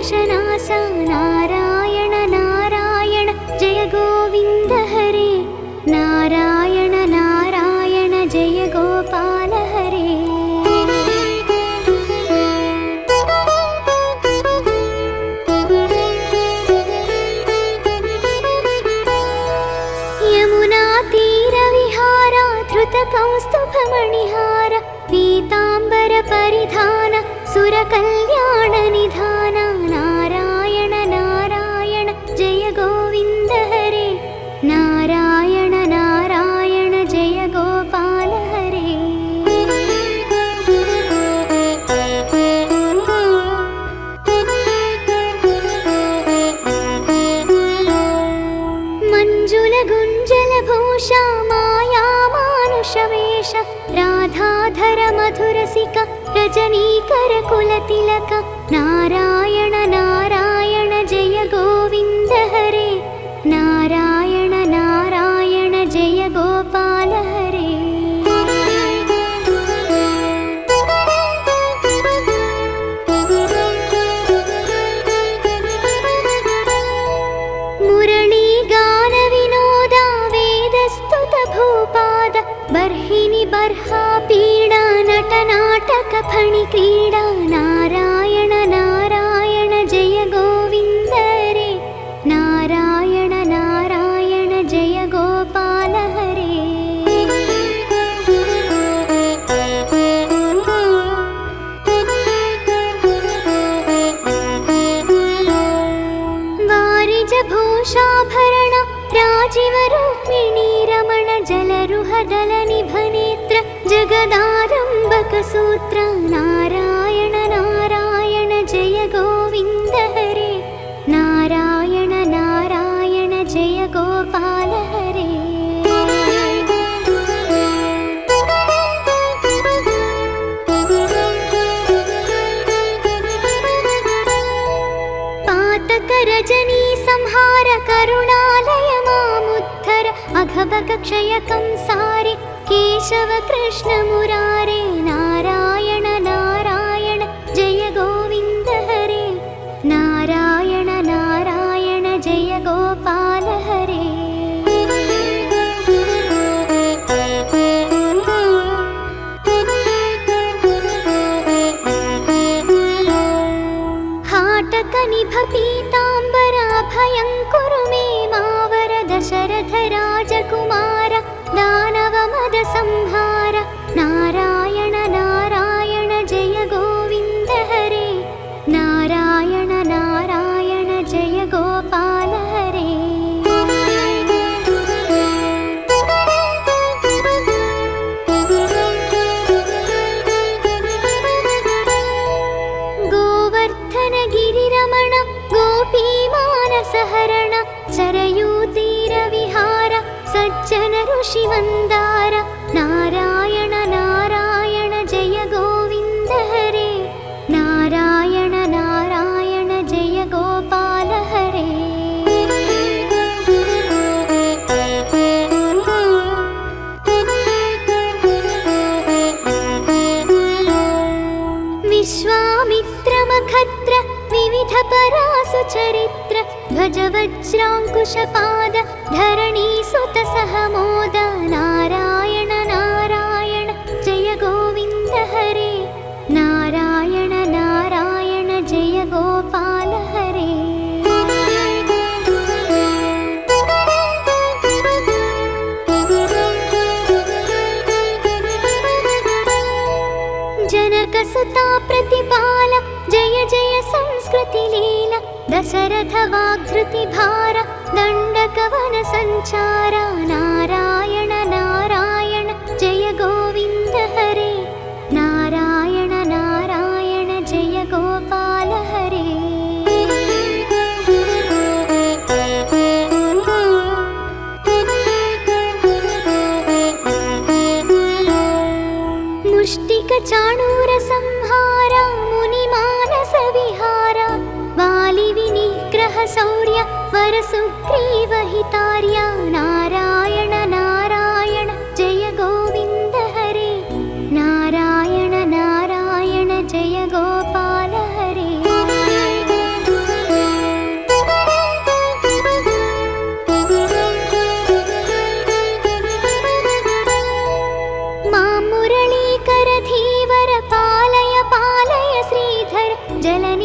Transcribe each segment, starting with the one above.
दशनास नारायण नारायण जय गोविन्द हरे नारायण नारायण जय गोपाल हरे यमुना तीर विहार धृत कौस्तुभ मणिहार पीतांबर परिधान सुर कल्याण निधान नारायण नारायण जय गोविन्द हरे नारायण नारायण जय गोपाल हरे मंजुल गुंजल भूषा माया मानुषवेश राधाधर मधुरसिक रजनीकर कुलतिलक नारायण नारायण जय गोविन्द हरे नारायण नारायण जय गोपाल हरे मुरली गान विनोद वेदस्तुत भूपाद बर्हिनि बर्हा पीडा नट नाटक फणि क्रीडा नारायण नारायण जय गोविन्द हरे नारायण नारायण जय गोपाल हरे वारिज भूषाभरण राजीव रुक्मिणी रमण जलरुहदल निभनेत्र जगदारंभक सूत्र नारायण नारायण जय गोविन्द हरे नारायण नारायण जय गोपाल हरे पातक रजनी संहार करुणालय मामुद्धर अघबक क्षय कंसारे केशव कृष्ण मुरारे नारायण नारायण जय गोविन्द हरे नारायण नारायण जय गोपाल हरे हाटक निभ पीतांबर अभयं कुरु मे मावर दशरथ राजकुमार दानव मद संहार नारायण नारायण जय गोविन्द हरे नारायण नारायण जय गोपाल हरे गोवर्धन गिरिरमण गोपी मानस हरण सरयू तीर विहार सज्जन ऋषि वंदार नारायण नारायण जय गोविन्द हरे नारायण नारायण जय गोपाल हरे विश्वामित्र मखत्र विविध परासु चरित्र ध्वज वज्रांकुशपाद धरणी सुत सहमोद नारायण नारायण जय गोविन्द हरे नारायण नारायण जय गोपाल हरे जनक सुता प्रतिपाल जय जय संस्कृति लीला दशरथ वाग्धृति भार दंडकवन संचार नारायण नारायण जय गोविन्द हरे नारायण नारायण जय गोपाल हरे मुष्टिक चाणूर संहार मुनि मानस विहार वाली विनिग्रह शौर्य वर सुग्रीव हितार्य नारायण नारायण जय गोविन्द हरे नारायण नारायण जय गोपाल हरे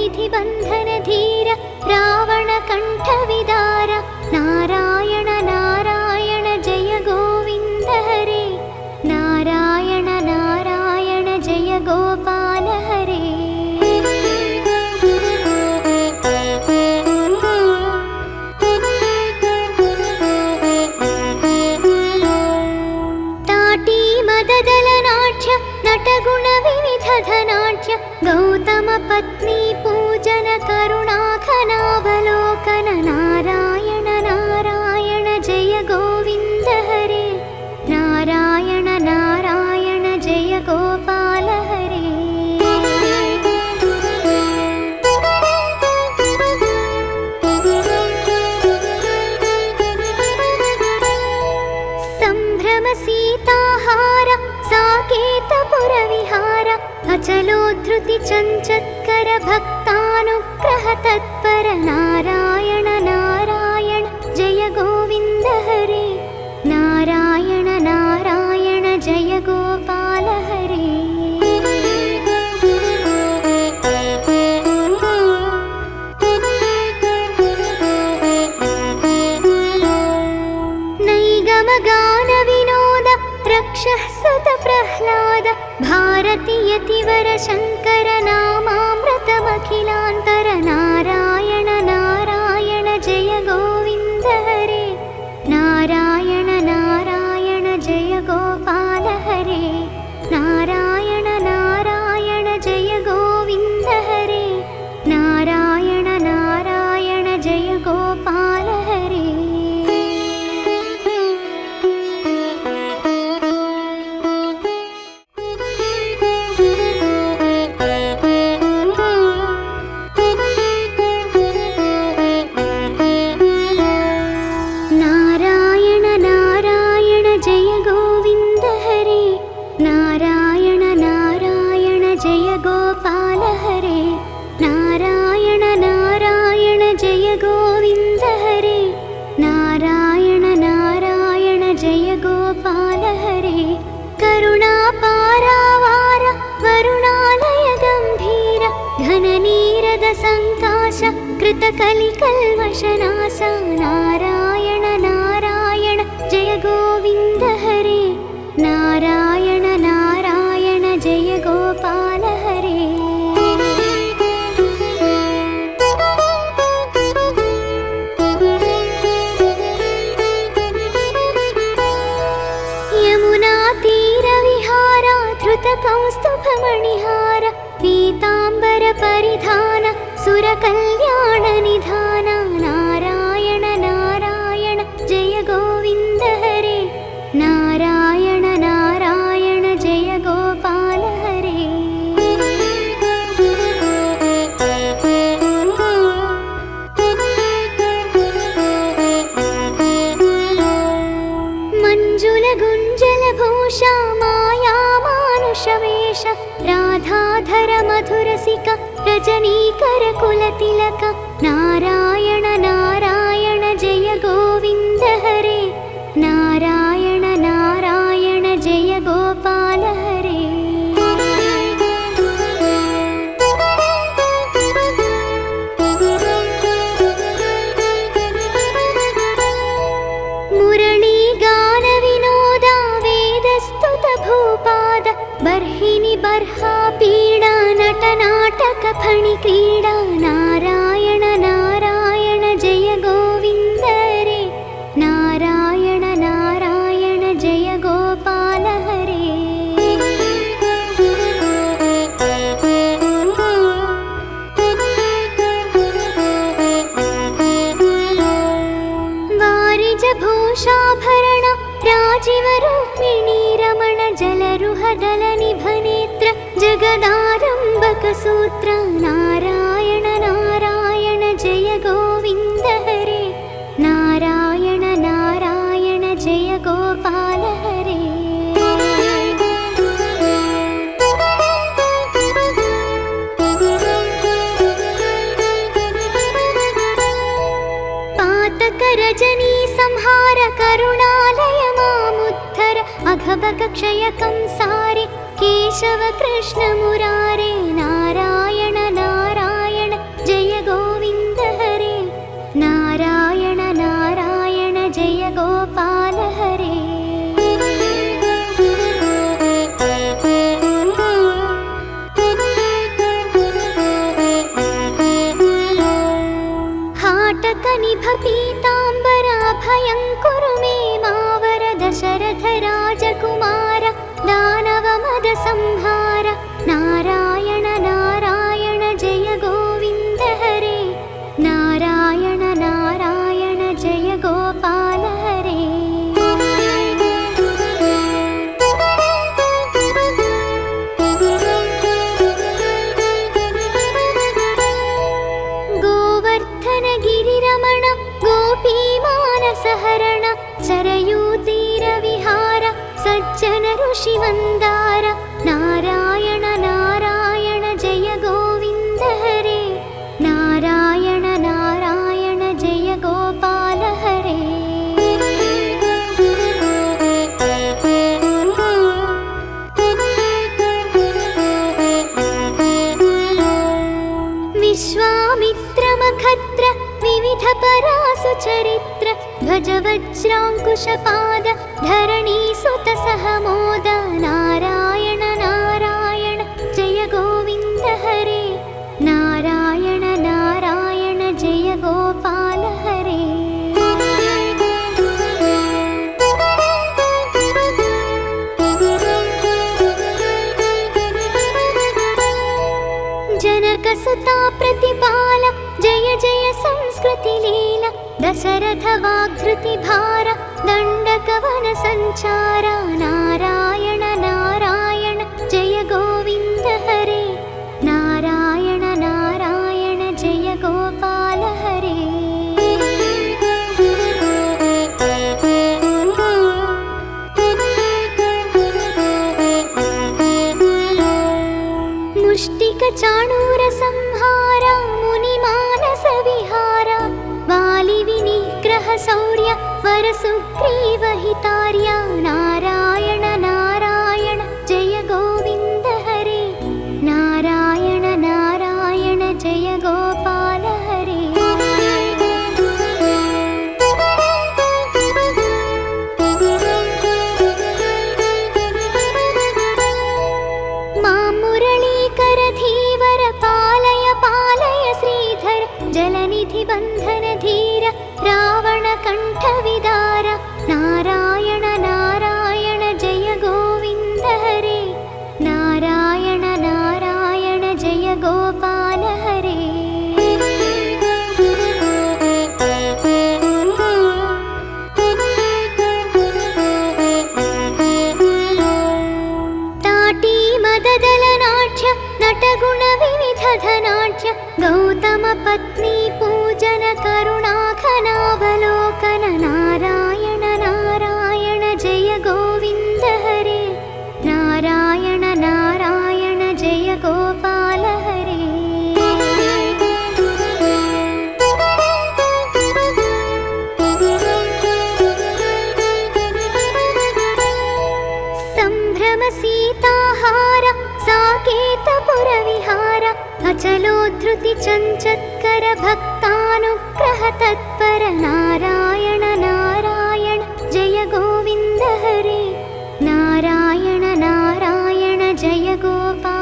विधिबन्धन धीर रावण कण्ठविदार नारायण नारायण जय गोविन्द हरे नारायण नारायण जय गोपाल हरे ताटी मददलनाट्य नटगुण विविधधनाट्य गौतम पत्नी पूजन करुणाखनावलोकन नारायण नारायण जय गोविन्द हरे नारायण नारायण जय गोपाल हरे संभ्रम सीताहार साकेतपुरविहार अचलोद्धृति चञ्चत्कर भक्तानुग्रह तत्पर नारायण नारायण जय गोविन्द हरे नारायण नारायण जय गोपाल हरे नैगमगान विनोद रक्षः सुत प्रह्लाद भारती यतिवर शङ्कर नामामृतमखिलान्तर नारायण नारायण जय गोविन्द हरे नारायण नारायण जय गोपाल हरे नारायण नारायण जय गोविन्द हरे नारायण नारायण जय गोपाल हरे नारायण नारायण जय गोविन्द हरे नारायण नारायण जय गोपाल हरे नारायण नारायण जय गोविन्द हरे नारायण नारायण जय गोपाल हरे करुणापारावार वरुणालय गम्भीर घननीरद सङ्काश कृतकलिकल्मषनाश नारायण नारायण जय गोविन्द हरे नारायण नारायण जय गोपाल हरे यमुना तीरविहार धृतकौस्तुभमणिहार पीताम्बर परिधान सुरकल्याण निधान नारायण नारायण जय गोविन्द हरे नारायण नारायण जय गोपाल हरे मंजुल गुंजल भूषा माया मानुषवेश राधाधर मधुरसिक रजनीकर कुलतिलक नारायण नारायण जय गोविन्द हरे नारायण नारायण जय गोपाल हरे मुरली गान विनोदा वेदस्तुत भूपाद बर्हिनि बर्हा पीडा नटनाटक फणि क्रीडा नारायण नारायण जय गोविन्द हरे नारायण नारायण जय गोपाल हरे वारिज भूषाभरण राजीव रुक्मिणी रमण जलरुहदल निभनेत्र जगदारम्भक सूत्र नारायण नारायण जय गोविन्द हरे नारायण नारायण जय गोपाल हरे पातक रजनी संहार करुणालय मामुद्धर अघबक क्षयकं सारे केशव कृष्ण मुरारे नारायण नारायण ऋषिवन्दार नारायण नारायण जय गोविन्द हरे नारायण नारायण जय गोपाल हरे विश्वामित्रमखत्र विविध परासु चरित्र ध्वज वज्राङ्कुशपाद धरणीसुत सहमोद नारायण नारायण जय गोविन्द हरे नारायण नारायण जय गोपाल हरे जनकसुता प्रतिपाल जय जय संस्कृति लीला दशरथ वाग्धृति भार दण्डकवन संचार नारायण नारायण जय गोविन्द हरे नारायण नारायण जय गोपाल हरे मुष्टिक चाणूर संहार मुनिमानस विहार वालि विनिग्रह शौर्य वर सुग्रीव हितार्य नारायण नारायण जय गोविन्द हरे नारायण नारायण जय गोपाल हरे जलनिधि बन्धन धीर रावण कंठ विदार नारायण नारायण जय गोविन्द हरे नारायण नारायण जय गोपाल हरे ताटी मददल नाट्य नटगुण विविध धनाट्य गौतम पत्नी पूजन करुणाखनावलोकन नारायण नारायण जय गोविन्द हरे नारायण नारायण जय गोपाल हरे संभ्रम सीताहार साकेतपुर विहार अचलोद्धृति चञ्चत्कर भक्तानुग्रह तत्पर नारायण नारायण जय गोविन्द हरे नारायण नारायण जय गोपाल